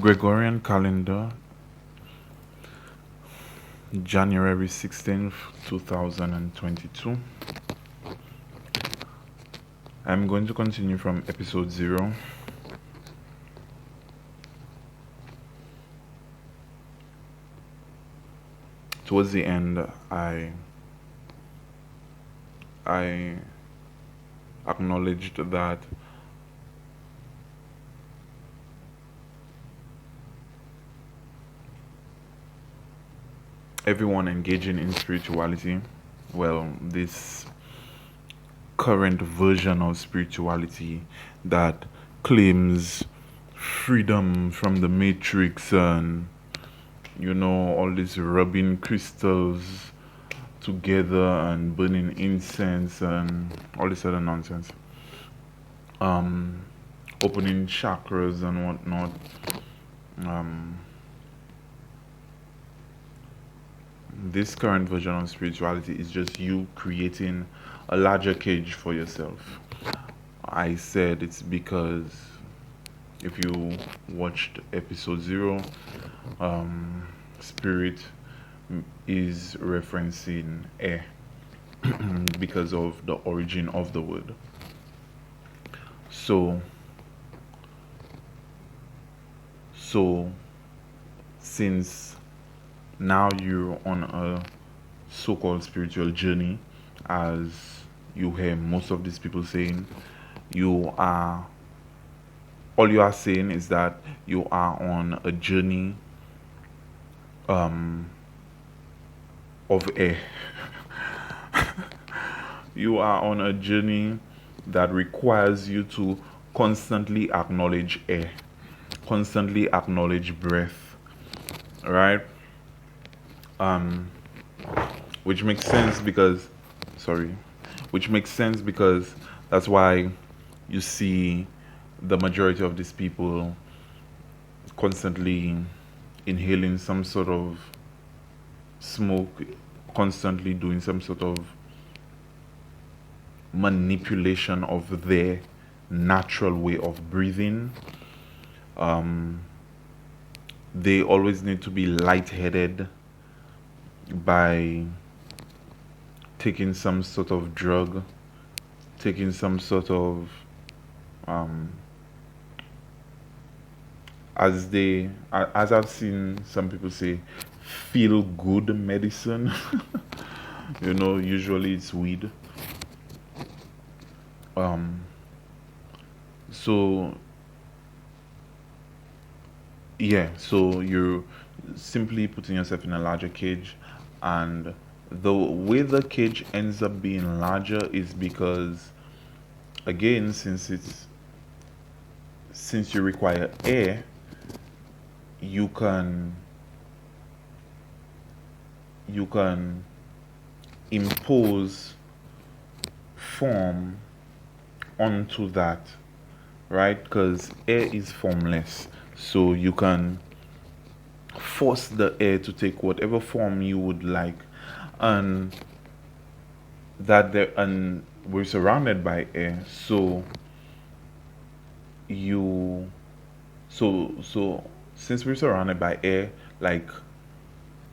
Gregorian calendar, January 16th, 2022. I'm going to continue from episode 0. Towards the end, I acknowledged that everyone engaging in spirituality, well, this current version of spirituality that claims freedom from the matrix and all these rubbing crystals together and burning incense and all this other nonsense, um opening chakras and whatnot. um this current version of spirituality is just you creating a larger cage for yourself. I said it's because if you watched episode 0, spirit is referencing air because of the origin of the word. So, so since now you're on a so-called spiritual journey, as you hear most of these people saying, you are all you are saying is that you are on a journey of air. You are on a journey that requires you to constantly acknowledge air, constantly acknowledge breath, right? Um, which makes sense because, sorry, which makes sense because that's why you see the majority of these people constantly inhaling some sort of smoke, constantly doing some sort of manipulation of their natural way of breathing. They always need to be lightheaded by taking some sort of drug, taking some sort of as I've seen some people say, feel good medicine. Usually it's weed. So yeah, so you're simply putting yourself in a larger cage, and the way the cage ends up being larger is because, again, since you require air, you can impose form onto that, right? Because air is formless, so you can force the air to take whatever form you would like, and we're surrounded by air, so you so since we're surrounded by air, like,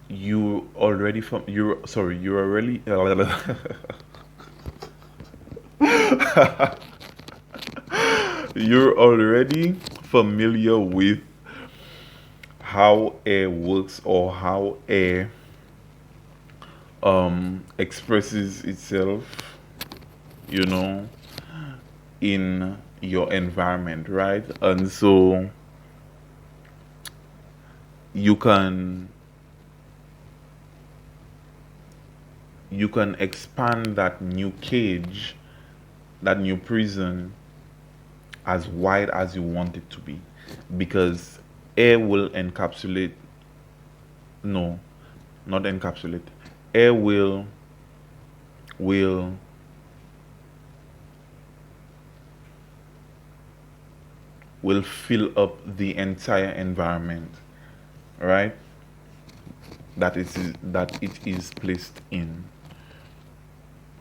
you're already you're already familiar with how air works, or how air expresses itself, you know, in your environment, right? And so you can expand that new cage, that new prison, as wide as you want it to be, because air will encapsulate, no, not encapsulate, air will fill up the entire environment, right, that it is placed in.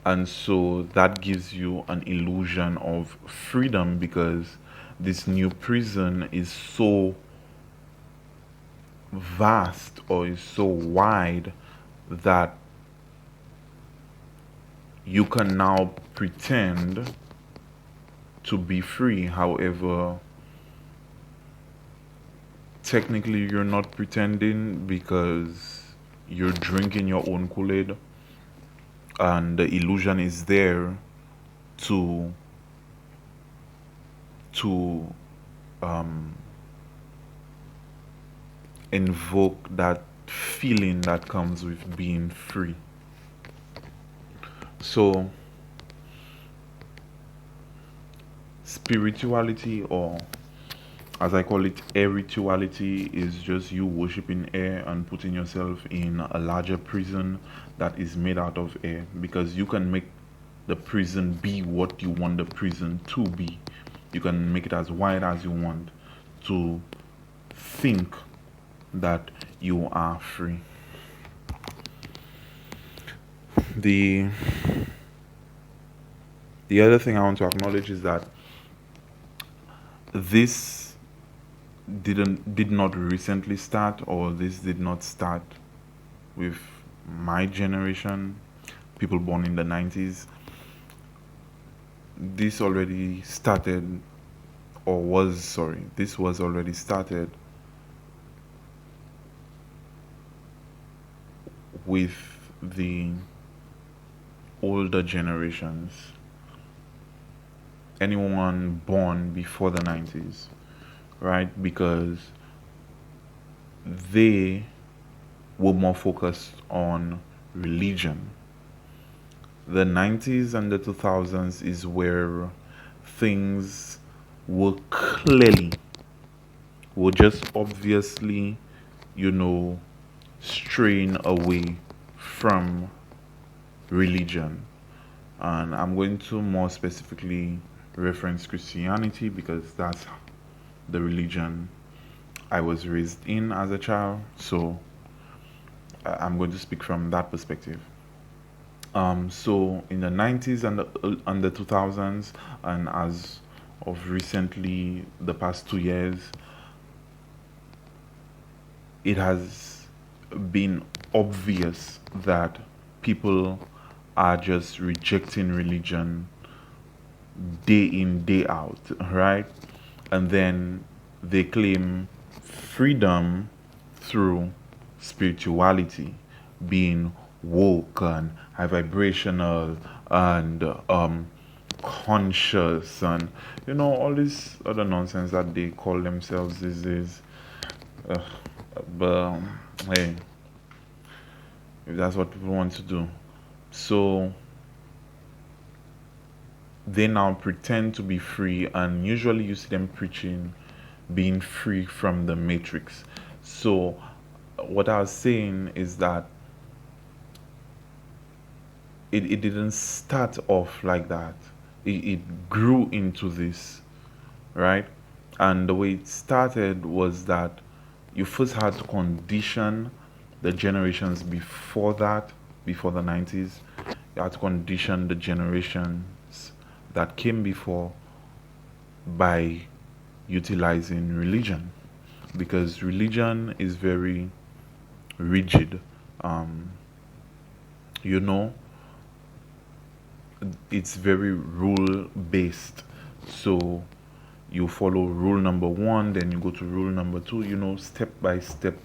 And so that gives you an illusion of freedom, because this new prison is so vast or is so wide that you can now pretend to be free. However, technically you're not pretending, because you're drinking your own Kool-Aid, and the illusion is there to to um, invoke that feeling that comes with being free. So spirituality, or as I call it, spirituality, is just you worshiping air and putting yourself in a larger prison that is made out of air, because you can make the prison be what you want the prison to be. You can make it as wide as you want to think that you are free. The the other thing I want to acknowledge is that this did not recently start, or this did not start with my generation, people born in the 90s. This already started, this was already started with the older generations, anyone born before the 90s, right? Because they were more focused on religion. The 90s and the 2000s is where things were just obviously, straying away from religion. And I'm going to more specifically reference Christianity, because that's the religion I was raised in as a child. So I'm going to speak from that perspective. So in the 90s and the 2000s, and as of recently, the past 2 years, it has been obvious that people are just rejecting religion day in, day out, right? And then they claim freedom through spirituality, being woke and high vibrational and conscious, and all this other nonsense that they call themselves these days. Ugh. But hey, if that's what people want to do, so they now pretend to be free, and usually you see them preaching being free from the matrix. So what I was saying is that it didn't start off like that. It grew into this, right? And the way it started was that you first had to condition the generations before that, before the 90s. You had to condition the generations that came before by utilizing religion, because religion is very rigid. Um, you know, it's very rule based. So you follow rule number one, then you go to rule number two, step by step,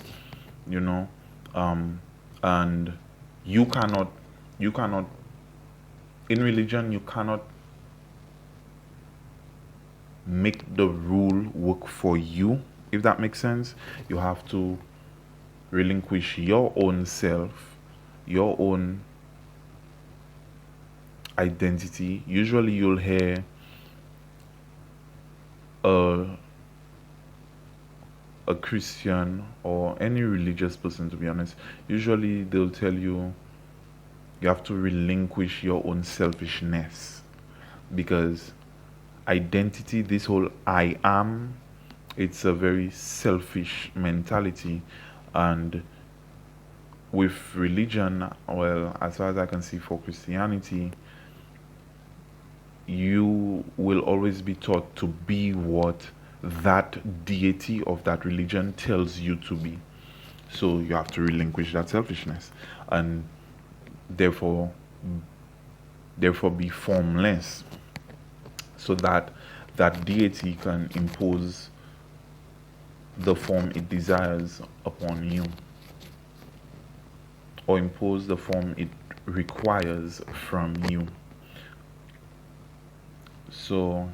you know, um, and you cannot, in religion, you cannot make the rule work for you, if that makes sense. You have to relinquish your own self, your own identity. Usually you'll hear a a Christian or any religious person, to be honest, usually they'll tell you you have to relinquish your own selfishness, because identity, this whole I am, it's a very selfish mentality. And with religion, well, as far as I can see, for Christianity, you will always be taught to be what that deity of that religion tells you to be. So you have to relinquish that selfishness, and therefore be formless, so that that deity can impose the form it desires upon you, or impose the form it requires from you. So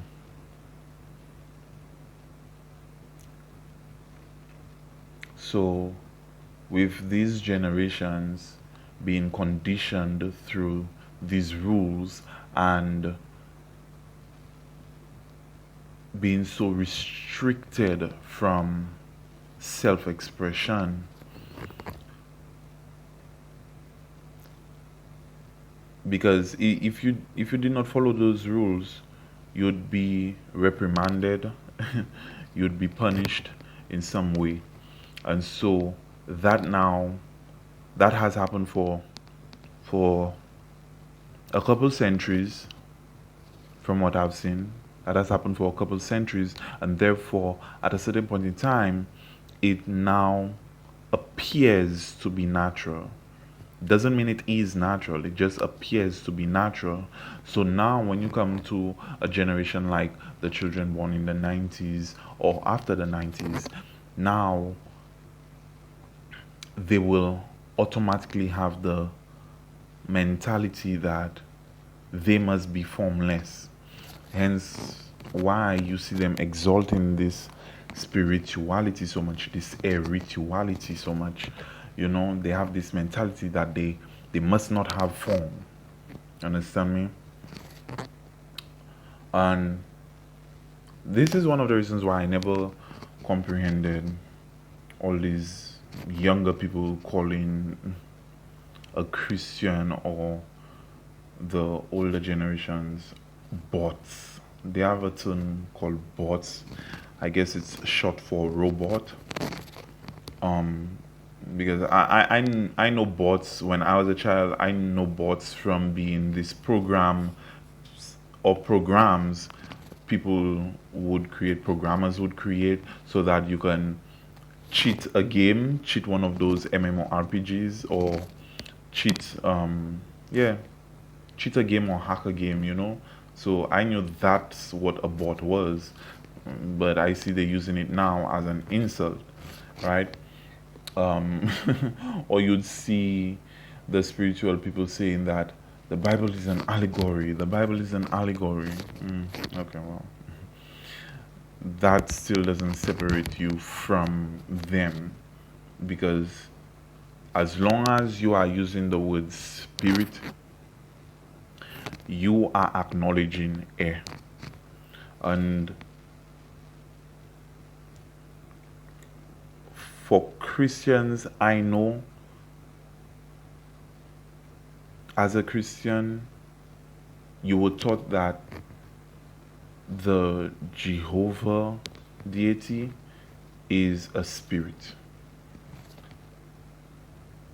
with these generations being conditioned through these rules and being so restricted from self-expression, because if you did not follow those rules, you'd be reprimanded, you'd be punished in some way. And so that now that has happened for a couple centuries, from what I've seen. That has happened for a couple centuries, and therefore at a certain point in time it now appears to be natural. Doesn't mean it is natural, it just appears to be natural. So now when you come to a generation like the children born in the 90s or after the 90s, now they will automatically have the mentality that they must be formless. Hence why you see them exalting this spirituality so much, this air rituality so much. They have this mentality that they must not have form. Understand me? And this is one of the reasons why I never comprehended all these younger people calling a Christian or the older generations bots. They have a term called bots. I guess it's short for robot. Because I know bots. When I was a child, I know bots from being this program or programs people would create, programmers would create, so that you can cheat a game, cheat one of those MMORPGs, or cheat cheat a game or hack a game. So I knew that's what a bot was, but I see they're using it now as an insult, right? Or you'd see the spiritual people saying that the Bible is an allegory. The Bible is an allegory. Okay, well, that still doesn't separate you from them, because as long as you are using the word spirit, you are acknowledging air. And for Christians, I know as a Christian, you were taught that the Jehovah deity is a spirit.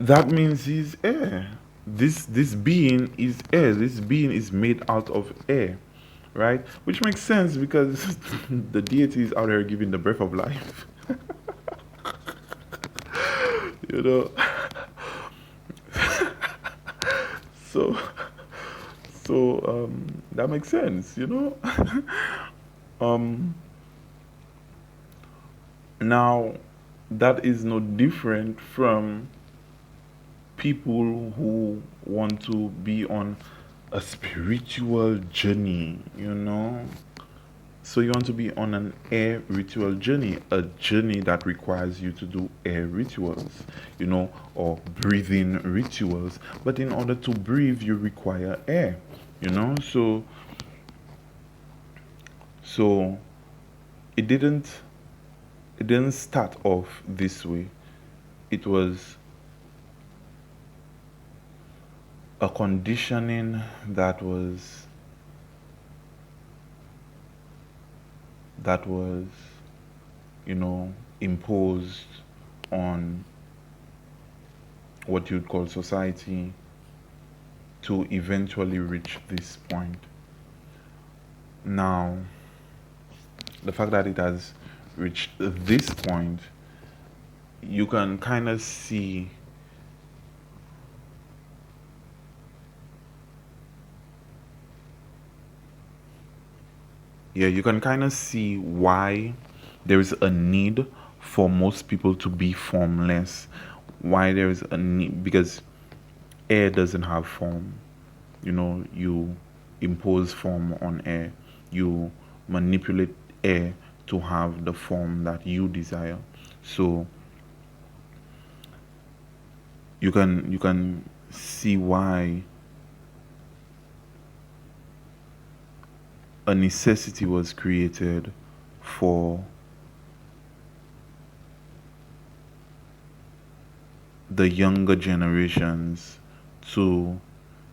That means he's air. This being is air. This being is made out of air, right? Which makes sense because the deity is out there giving the breath of life. you know so that makes sense. Now that is no different from people who want to be on a spiritual journey. So you want to be on an air ritual journey, a journey that requires you to do air rituals, or breathing rituals. But in order to breathe, you require air. So it didn't start off this way. It was a conditioning that was imposed on what you'd call society to eventually reach this point. Now, the fact that it has reached this point you can kind of see, yeah, you can kind of see why there is a need for most people to be formless. Why there is a need, because air doesn't have form. You impose form on air. You manipulate air to have the form that you desire. So you can see why a necessity was created for the younger generations to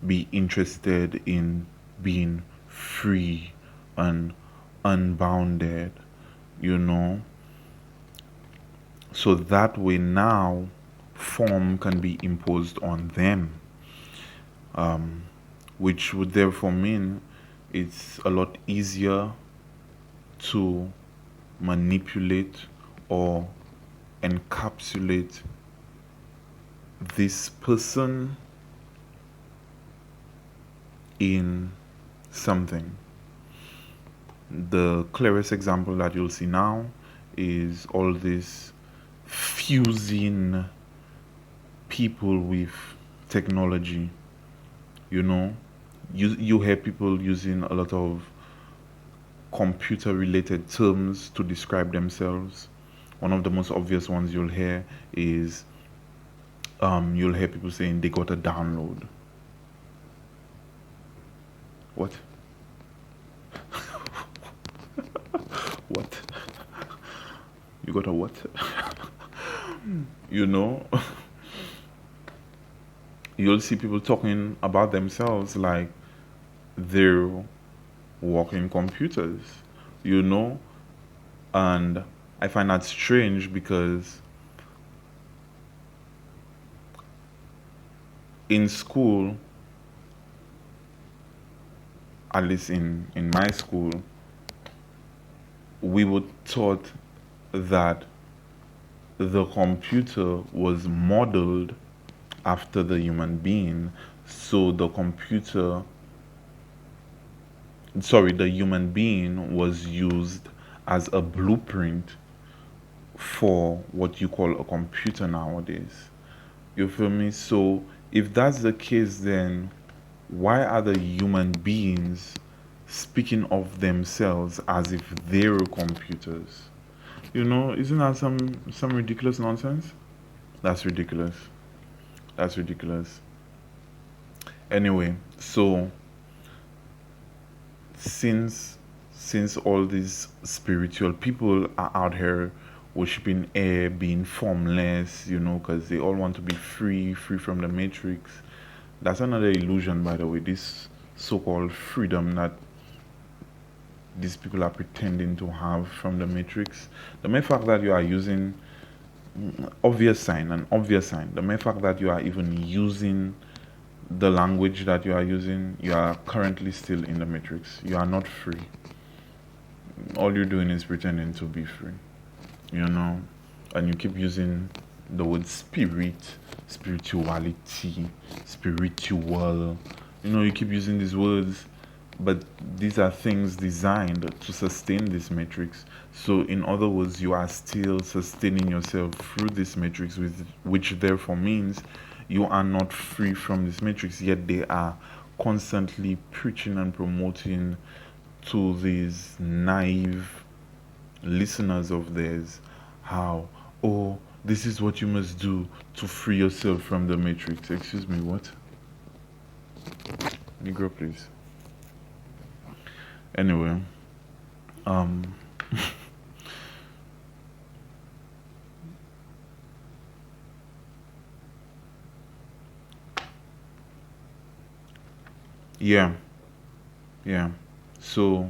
be interested in being free and unbounded, you know. So that way now form can be imposed on them, which would therefore mean it's a lot easier to manipulate or encapsulate this person in something. The clearest example that you'll see now is all this fusing people with technology. You hear people using a lot of computer related terms to describe themselves. One of the most obvious ones you'll hear is you'll hear people saying they got a download. What? What? You got a what? you know You'll see people talking about themselves like they're walking computers, you know and I find that strange because in school, at least in my school, we were taught that the computer was modeled after the human being. So the human being was used as a blueprint for what you call a computer nowadays. You feel me? So if that's the case, then why are the human beings speaking of themselves as if they're computers? Isn't that some ridiculous nonsense? That's ridiculous. That's ridiculous. Anyway, so since since all these spiritual people are out here worshiping air, being formless, because they all want to be free from the matrix. That's another illusion, by the way. This so-called freedom that these people are pretending to have from the matrix. The mere fact that you are using an obvious sign. The mere fact that you are even using the language that you are using, you are currently still in the matrix. You are not free. All you're doing is pretending to be free, and you keep using the word spirit, spirituality, spiritual. You keep using these words, but these are things designed to sustain this matrix. So, in other words, you are still sustaining yourself through this matrix, which therefore means you are not free from this matrix, yet they are constantly preaching and promoting to these naive listeners of theirs how, oh, this is what you must do to free yourself from the matrix. Excuse me, what? Negro, please. Anyway, um yeah, yeah. So,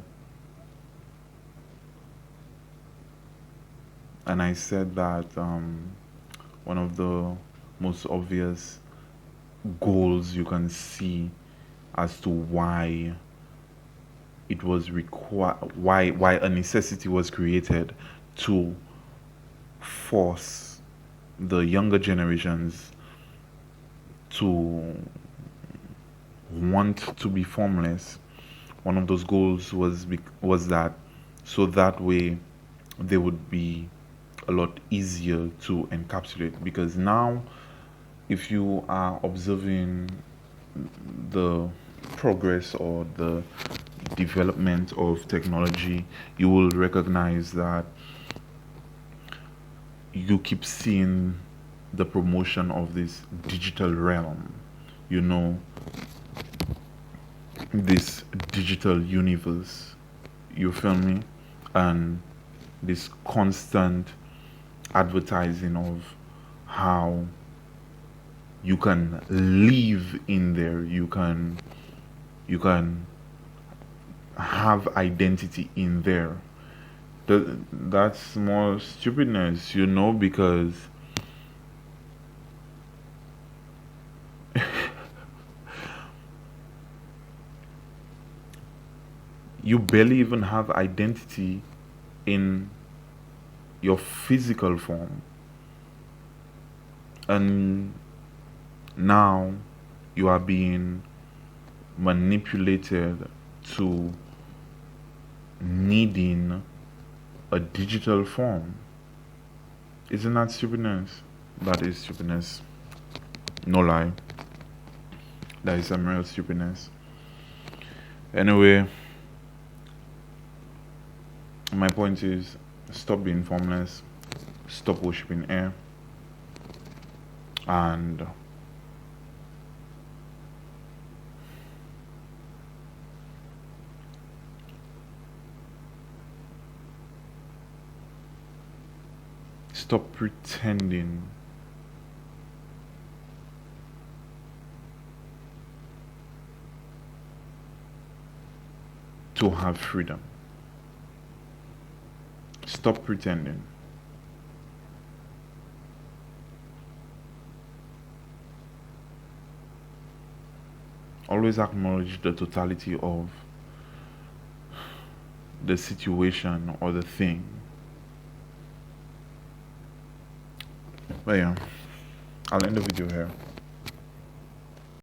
and I said that one of the most obvious goals you can see as to why it was required, why a necessity was created to force the younger generations to want to be formless, one of those goals was that so that way they would be a lot easier to encapsulate. Because now, if you are observing the progress or the development of technology, you will recognize that you keep seeing the promotion of this digital realm, you know, this digital universe, you feel me? And this constant advertising of how you can live in there, you can have identity in there. That's more stupidness, you know, because you barely even have identity in your physical form. And now you are being manipulated to needing a digital form. Isn't that stupidness? That is stupidness. No lie. That is some real stupidness. Anyway, my point is, stop being formless, stop worshipping air, and stop pretending to have freedom. Stop pretending. Always acknowledge the totality of the situation or the thing. But yeah, I'll end the video here.